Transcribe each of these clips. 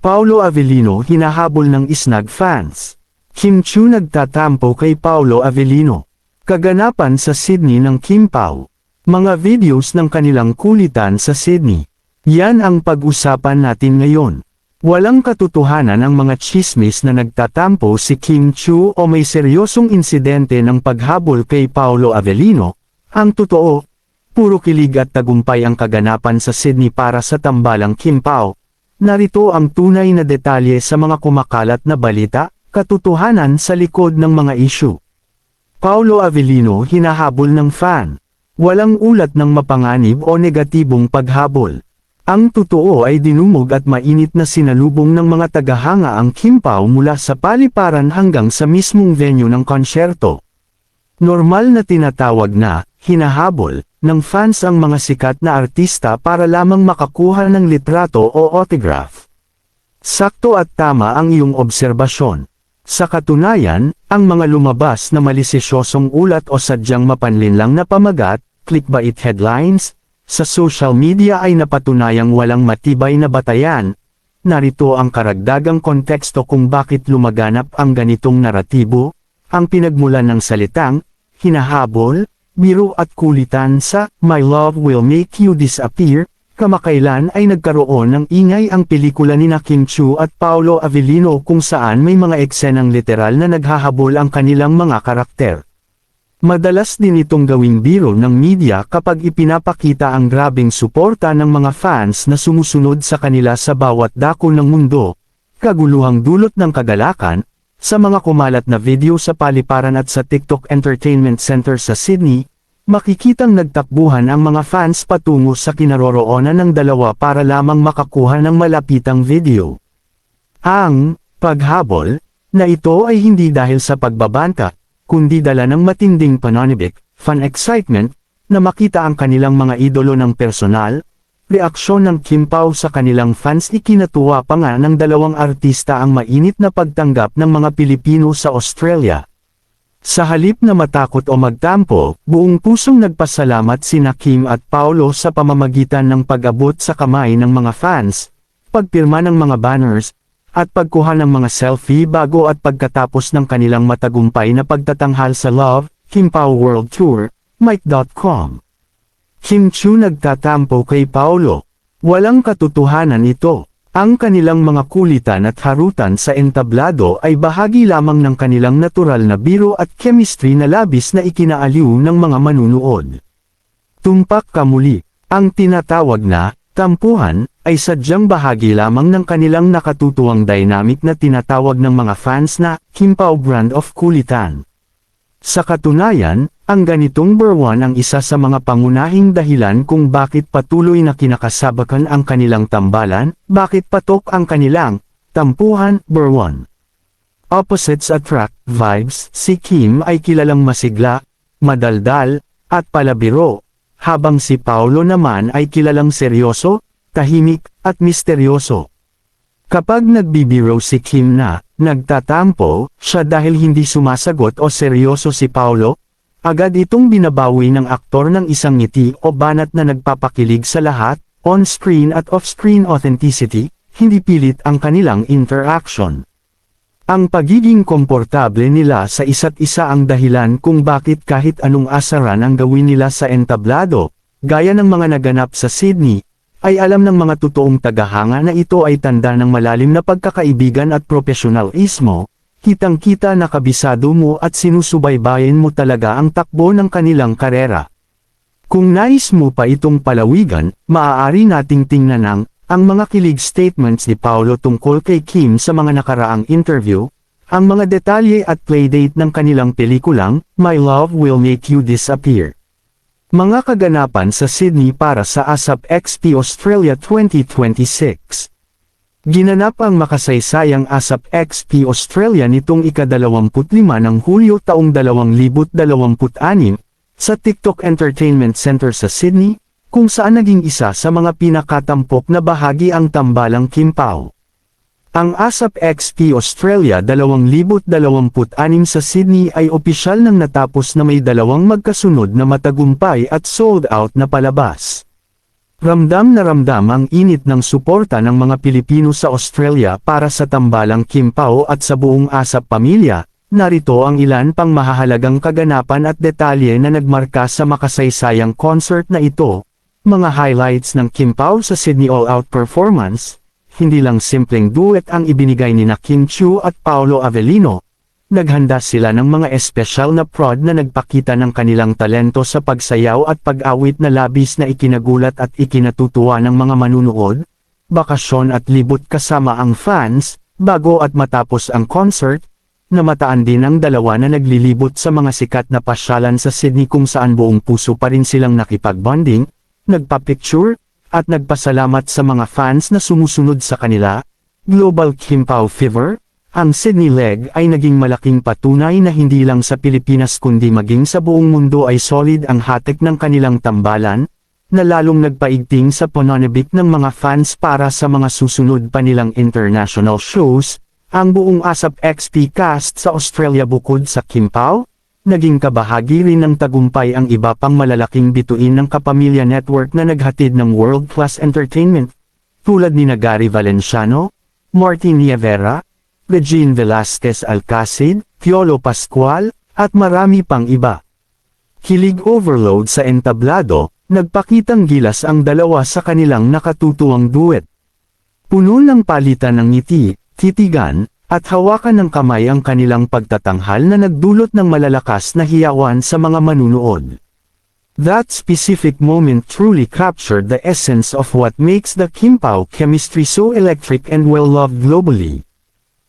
Paolo Avellino hinahabol ng Isnag fans. Kim Chiu nagtatampo kay Paolo Avellino. Kaganapan sa Sydney ng Kim Pao. Mga videos ng kanilang kulitan sa Sydney. Yan ang pag-usapan natin ngayon. Walang katotohanan ang mga tsismis na nagtatampo si Kim Chiu o may seryosong insidente ng paghabol kay Paolo Avellino. Ang totoo, puro kilig at tagumpay ang kaganapan sa Sydney para sa tambalang Kim Pao. Narito ang tunay na detalye sa mga kumakalat na balita, katotohanan sa likod ng mga issue. Paolo Avellino hinahabol ng fan. Walang ulat ng mapanganib o negatibong paghabol. Ang totoo ay dinumog at mainit na sinalubong ng mga tagahanga ang Kim Pao mula sa paliparan hanggang sa mismong venue ng konsyerto. Normal na tinatawag na, hinahabol, ng fans ang mga sikat na artista para lamang makakuha ng litrato o autograph. Sakto at tama ang iyong obserbasyon. Sa katunayan, ang mga lumabas na malisisyosong ulat o sadyang mapanlinlang na pamagat, clickbait headlines, sa social media ay napatunayang walang matibay na batayan. Narito ang karagdagang konteksto kung bakit lumaganap ang ganitong naratibo, ang pinagmulan ng salitang, hinahabol, biro at kulitan sa My Love Will Make You Disappear. Kamakailan ay nagkaroon ng ingay ang pelikula ni Kim Chiu at Paolo Avellino kung saan may mga eksenang literal na naghahabol ang kanilang mga karakter. Madalas din itong gawing biro ng media kapag ipinapakita ang grabeng suporta ng mga fans na sumusunod sa kanila sa bawat dako ng mundo, kaguluhang dulot ng kagalakan. Sa mga kumalat na video sa paliparan at sa TikTok Entertainment Center sa Sydney, makikitang nagtakbuhan ang mga fans patungo sa kinaroroonan ng dalawa para lamang makakuha ng malapitang video. Ang paghabol na ito ay hindi dahil sa pagbabanta, kundi dala ng matinding pananibik, fan excitement, na makita ang kanilang mga idolo ng personal. Reaksyon ng Kim Pao sa kanilang fans ikinatuwa pa nga ng dalawang artista ang mainit na pagtanggap ng mga Pilipino sa Australia. Sa halip na matakot o magtampo, buong pusong nagpasalamat sina Kim at Paolo sa pamamagitan ng pag-abot sa kamay ng mga fans, pagpirma ng mga banners, at pagkuha ng mga selfie bago at pagkatapos ng kanilang matagumpay na pagtatanghal sa Love, Kim Pao World Tour, Mike.com. Kim Chiu nagtatampo kay Paolo. Walang katotohanan ito. Ang kanilang mga kulitan at harutan sa entablado ay bahagi lamang ng kanilang natural na biro at chemistry na labis na ikinaaliw ng mga manunood. Tumpak kamuli, ang tinatawag na tampuhan ay sadyang bahagi lamang ng kanilang nakatutuwang dynamic na tinatawag ng mga fans na Kim Pao brand of kulitan. Sa katunayan, ang ganitong berwan ang isa sa mga pangunahing dahilan kung bakit patuloy na kinakasabakan ang kanilang tambalan, bakit patok ang kanilang tampuhan, berwan. Opposites attract vibes, si Kim ay kilalang masigla, madaldal, at palabiro, habang si Paolo naman ay kilalang seryoso, tahimik, at misteryoso. Kapag nagbibiro si Kim na nagtatampo siya dahil hindi sumasagot o seryoso si Paolo, agad itong binabawi ng aktor ng isang ngiti o banat na nagpapakilig sa lahat, on-screen at off-screen authenticity, hindi pilit ang kanilang interaction. Ang pagiging komportable nila sa isa't isa ang dahilan kung bakit kahit anong asaran ang gawin nila sa entablado, gaya ng mga naganap sa Sydney, ay alam ng mga totoong tagahanga na ito ay tanda ng malalim na pagkakaibigan at profesionalismo. Kitang-kita na kabisado mo at sinusubaybayan mo talaga ang takbo ng kanilang karera. Kung nais mo pa itong palawigan, maaari nating tingnan ang mga kilig statements ni Paolo tungkol kay Kim sa mga nakaraang interview, ang mga detalye at playdate ng kanilang pelikulang, My Love Will Make You Disappear. Mga kaganapan sa Sydney para sa ASAP XP Australia 2026. Ginanap ang makasaysayang ASAP XP Australia nitong ika-25 ng Hulyo taong 2026, sa TikTok Entertainment Center sa Sydney, kung saan naging isa sa mga pinakatampok na bahagi ang tambalang Kim Pao. Ang ASAP XP Australia 2026 sa Sydney ay opisyal nang natapos na may dalawang magkasunod na matagumpay at sold out na palabas. Ramdam na ramdam ang init ng suporta ng mga Pilipino sa Australia para sa tambalang Kim Pao at sa buong ASAP pamilya. Narito ang ilan pang mahahalagang kaganapan at detalye na nagmarka sa makasaysayang concert na ito. Mga highlights ng Kim Pao sa Sydney All-Out performance. Hindi lang simpleng duet ang ibinigay ni Kim Chiu at Paolo Avellino. Naghanda sila ng mga espesyal na prod na nagpakita ng kanilang talento sa pagsayaw at pag-awit na labis na ikinagulat at ikinatutuwa ng mga manunood. Bakasyon at libot kasama ang fans, bago at matapos ang concert. Namataan din ang dalawa na naglilibot sa mga sikat na pasyalan sa Sydney kung saan buong puso pa rin silang nakipag-bonding, nagpa-picture, at nagpasalamat sa mga fans na sumusunod sa kanila. Global Kim Pao Fever. Ang Sydney leg ay naging malaking patunay na hindi lang sa Pilipinas kundi maging sa buong mundo ay solid ang hatek ng kanilang tambalan, na lalong nagpaigting sa pananabik ng mga fans para sa mga susunod pa nilang international shows. Ang buong ASAP XP cast sa Australia bukod sa Kim Pao, naging kabahagi rin ng tagumpay ang iba pang malalaking bituin ng Kapamilya Network na naghatid ng world-class entertainment, tulad ni Gary Valenciano, Martin Nievera, Regine Velasquez Alcacid, Piolo Pascual, at marami pang iba. Kilig overload sa entablado, nagpakitang gilas ang dalawa sa kanilang nakatutuwang duet. Puno ng palitan ng ngiti, titigan, at hawakan ng kamay ang kanilang pagtatanghal na nagdulot ng malalakas na hiyawan sa mga manunood. That specific moment truly captured the essence of what makes the Kim Pao chemistry so electric and well-loved globally.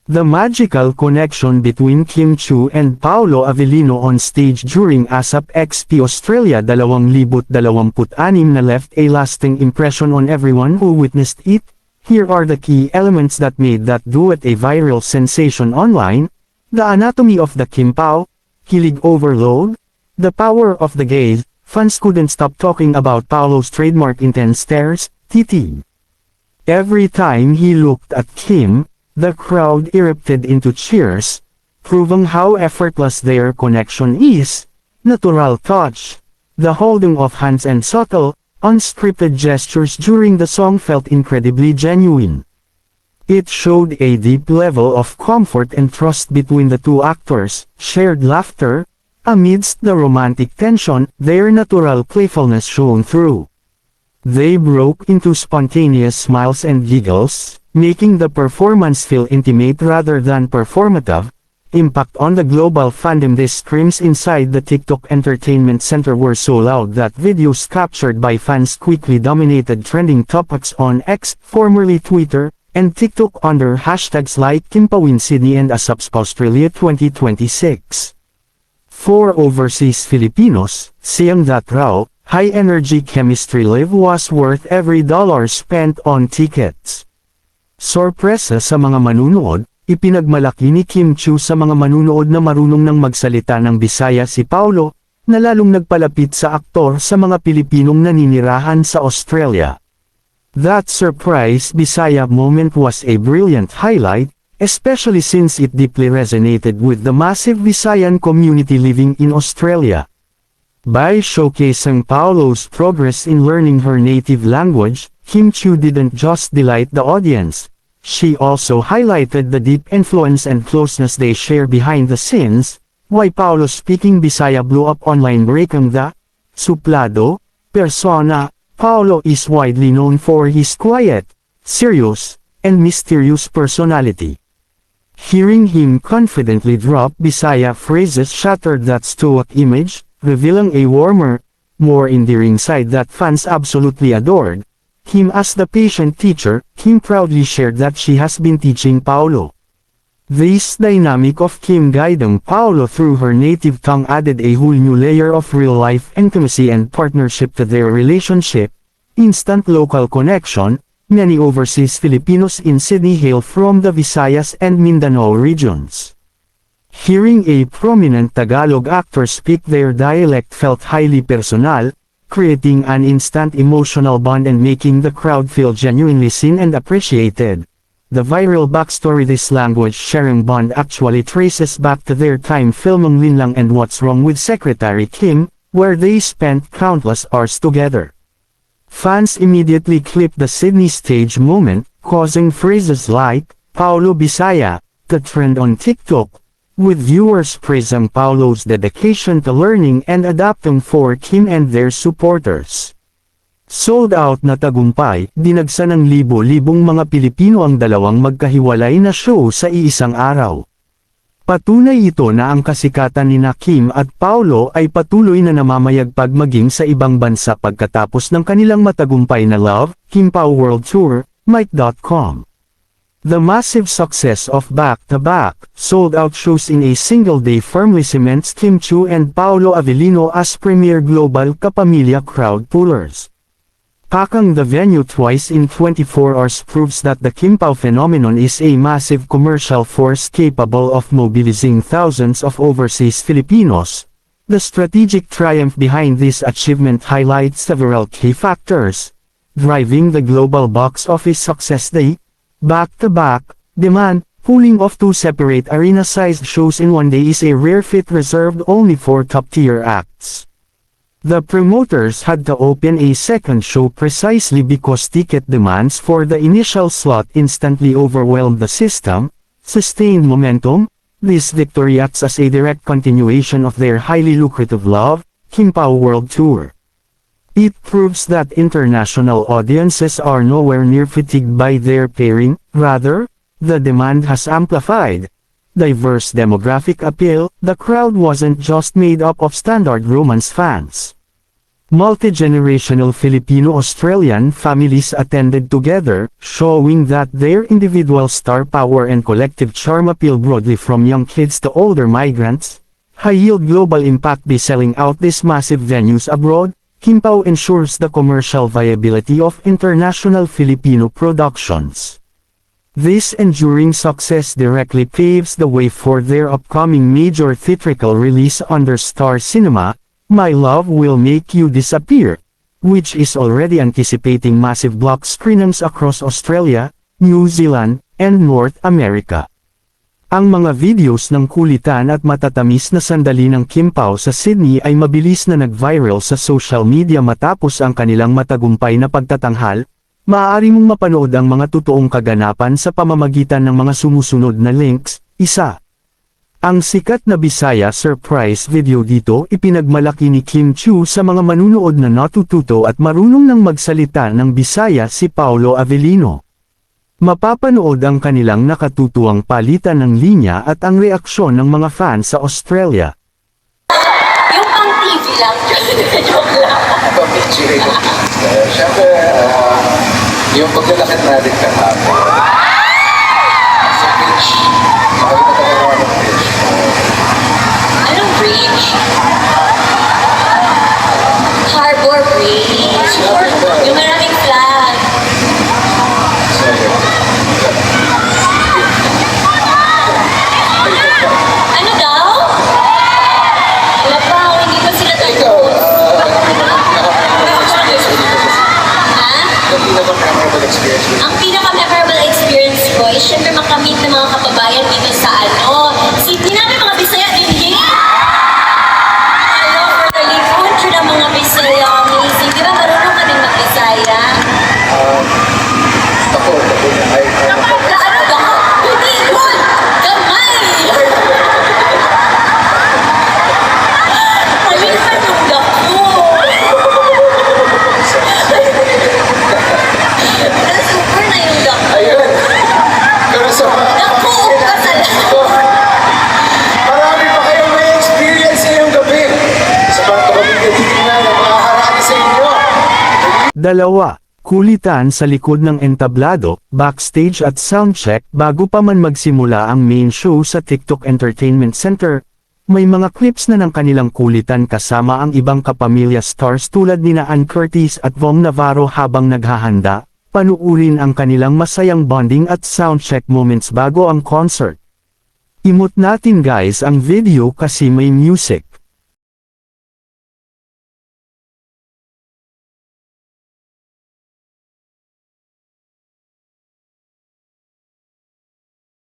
The magical connection between Kim Chiu and Paolo Avellino on stage during ASAP XP Australia 2026 na left a lasting impression on everyone who witnessed it. Here are the key elements that made that duet a viral sensation online. The anatomy of the Kim Pao, kilig overload, the power of the gaze, fans couldn't stop talking about Paolo's trademark intense stares, TT. Every time he looked at Kim, the crowd erupted into cheers, proving how effortless their connection is. Natural touch. The holding of hands and subtle, unscripted gestures during the song felt incredibly genuine. It showed a deep level of comfort and trust between the two actors. Shared laughter. Amidst the romantic tension, their natural playfulness shone through. They broke into spontaneous smiles and giggles, making the performance feel intimate rather than performative. Impact on the global fandom. These screams inside the TikTok Entertainment Center were so loud that videos captured by fans quickly dominated trending topics on X, formerly Twitter, and TikTok under hashtags like KimpaoInSydney and ASAP's Australia 2026. For overseas Filipinos, saying that raw, high-energy chemistry live was worth every dollar spent on tickets. Sorpresa sa mga manunood, ipinagmalaki ni Kim Chiu sa mga manunood na marunong nang magsalita ng Bisaya si Paolo, na lalong nagpalapit sa aktor sa mga Pilipinong naninirahan sa Australia. That surprise Bisaya moment was a brilliant highlight, especially since it deeply resonated with the massive Visayan community living in Australia. By showcasing Paolo's progress in learning her native language, Kim Chiu didn't just delight the audience. She also highlighted the deep influence and closeness they share behind the scenes. Why Paolo speaking Bisaya blew up online. Breaking the suplado persona. Paolo is widely known for his quiet, serious, and mysterious personality. Hearing him confidently drop Bisaya phrases shattered that stoic image, revealing a warmer, more endearing side that fans absolutely adored. Kim as the patient teacher, Kim proudly shared that she has been teaching Paolo. This dynamic of Kim guiding Paolo through her native tongue added a whole new layer of real-life intimacy and partnership to their relationship. Instant local connection. Many overseas Filipinos in Sydney hail from the Visayas and Mindanao regions. Hearing a prominent Tagalog actor speak their dialect felt highly personal, creating an instant emotional bond and making the crowd feel genuinely seen and appreciated. The viral backstory. This language sharing bond actually traces back to their time filming Linlang and What's Wrong with Secretary Kim, where they spent countless hours together. Fans immediately clipped the Sydney stage moment, causing phrases like, Paulo Bisaya, to trend on TikTok, with viewers praising Paulo's dedication to learning and adapting for Kim and their supporters. Sold out na tagumpay, dinagsa ng libo-libong mga Pilipino ang dalawang magkahiwalay na show sa iisang araw. Patunay ito na ang kasikatan ni Kim at Paulo ay patuloy na namamayagpag maging sa ibang bansa pagkatapos ng kanilang matagumpay na Love, Kim Pao World Tour, Mike.com. The massive success of back-to-back, sold-out shows in a single day firmly cements Kim Chiu and Paolo Avellino as premier global kapamilya crowd pullers. Packing the venue twice in 24 hours proves that the Kim Pao phenomenon is a massive commercial force capable of mobilizing thousands of overseas Filipinos. The strategic triumph behind this achievement highlights several key factors, driving the global box office success. Day, back-to-back, demand, pulling off two separate arena-sized shows in one day is a rare feat reserved only for top-tier acts. The promoters had to open a second show precisely because ticket demands for the initial slot instantly overwhelmed the system. Sustained momentum, this victory acts as a direct continuation of their highly lucrative Love, Kim Pao World Tour. It proves that international audiences are nowhere near fatigued by their pairing, rather, the demand has amplified. Diverse demographic appeal, the crowd wasn't just made up of standard romance fans. Multi-generational Filipino-Australian families attended together, showing that their individual star power and collective charm appeal broadly from young kids to older migrants. High-yield global impact by selling out these massive venues abroad, Kim Pao ensures the commercial viability of international Filipino productions. This enduring success directly paves the way for their upcoming major theatrical release under Star Cinema, My Love Will Make You Disappear, which is already anticipating massive block screenings across Australia, New Zealand, and North America. Ang mga videos ng kulitan at matatamis na sandali ng Kim Pao sa Sydney ay mabilis na nag-viral sa social media matapos ang kanilang matagumpay na pagtatanghal. Maaari mong mapanood ang mga totoong kaganapan sa pamamagitan ng mga sumusunod na links. 1. Ang sikat na Bisaya surprise video dito ipinagmalaki ni Kim Chiu sa mga manunood na natututo at marunong ng magsalita ng Bisaya si Paolo Avellino. Mapapanood ang kanilang nakatutuwang palitan ng linya at ang reaksyon ng mga fans sa Australia. Yung pang TV lang, joke lang. Pag-picture ko. Siyempre, yung paglalakad natin kahapon. Sa beach. Makita talaga ng beach. Anong bridge? Harbor Bridge. Yung maraming flag. So, Ano daw? Wala pa, hindi pa sila ikaw, Ha? pinaka-memorable experience with Ang pinaka-memorable experience ko ay syempre makamit ng mga kababayan dito sa Sydney namin mga Bisaya din din. Hello for the country ng mga Bisaya. Amazing. Di ba marunong ka din mag-Bisaya? ako na ay Gaano ba? Hindi good! Gamay! Palitan yung dako. Na-super na yung dako. ayun. Pero sa Dako ka sa lahat. marami pa kayong may experience ngayong gabi. Sa mga kapamilya dito na makaharami sa inyo. 2. Kulitan sa likod ng entablado, backstage at soundcheck bago pa man magsimula ang main show sa TikTok Entertainment Center. May mga clips na ng kanilang kulitan kasama ang ibang kapamilya stars tulad nina Ann Curtis at Vom Navarro habang naghahanda. Panuurin ang kanilang masayang bonding at soundcheck moments bago ang concert. Imut natin guys ang video kasi may music.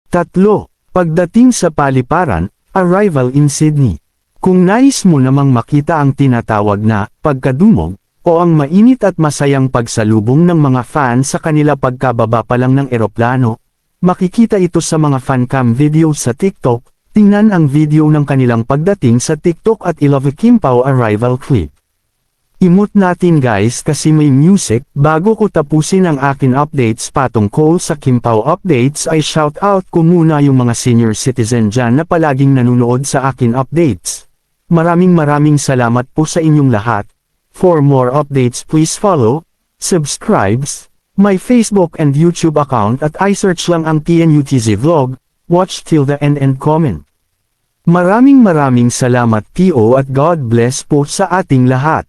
Tatlo, pagdating sa paliparan, arrival in Sydney. Kung nais mo namang makita ang tinatawag na pagkadumog o ang mainit at masayang pagsalubong ng mga fan sa kanila pagkababa pa lang ng eroplano. Makikita ito sa mga fancam video sa TikTok. Tingnan ang video ng kanilang pagdating sa TikTok at I-love Kim Pao arrival clip. Imut natin guys kasi may music. Bago ko tapusin ang akin updates patungkol sa Kim Pao updates ay shout out ko muna yung mga senior citizen dyan na palaging nanonood sa akin updates. Maraming salamat po sa inyong lahat. For more updates please follow, subscribes, my Facebook and YouTube account at i-search lang ang PNUTZ Vlog. Watch till the end and comment. Maraming salamat PO at God bless po sa ating lahat.